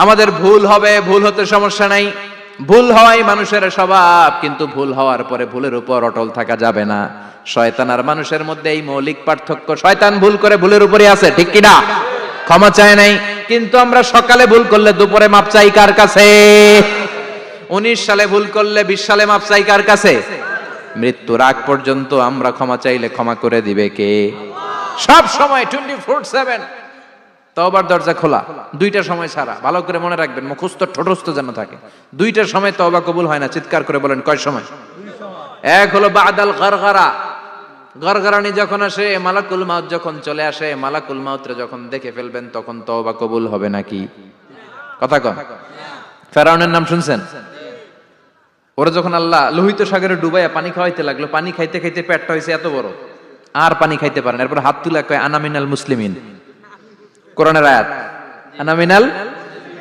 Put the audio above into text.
আমাদের ভুল হবে, ভুল হতে সমস্যা নাই, ভুল হওয়াই মানুষের স্বভাব, কিন্তু ভুল হওয়ার পরে ভুলের উপর অটল থাকা যাবে না। শয়তান আর মানুষের মধ্যে এই মৌলিক পার্থক্য। শয়তান ভুল করে ভুলের উপরই আছে, ঠিক কিনা? ক্ষমা চায় নাই, কিন্তু আমরা সকালে ভুল করলে দুপুরে মাপ চাই কার কাছে? 19 সালে ভুল করলে 20 সালে মাপ চাই কার কাছে? মৃত্যুর আগ পর্যন্ত আমরা ক্ষমা চাইলে ক্ষমা করে দিবে কে? সব সময় 24/7 তওবার দরজা খোলা, দুইটা সময় ছাড়া। ভালো করে মনে রাখবেন, মুখস্থ ঠোঁটস্থ যেন থাকে। দুইটার সময় তওবা কবুল হয় না, চিৎকার করে বলেন কয় সময়? এক হলো বাদাল গরগরা, গরগরানি যখন আসে, মালাকুল মাউত যখন চলে আসে, মালাকুল মাউতরে যখন দেখে ফেলবেন তখন তওবা কবুল হবে নাকি? কথা কন। ফেরাউনের নাম শুনছেন? ওরা যখন আল্লাহ লোহিত সাগরে ডুবাইয়া পানি খাওয়াইতে লাগলো, পানি খাইতে খাইতে পেটটা হয়েছে এত বড়, আর পানি খাইতে পারেন। এরপর হাত তুলে কয় আনা মিনাল মুসলিমিন, কোরআনের আয়াত, আনা মিনাল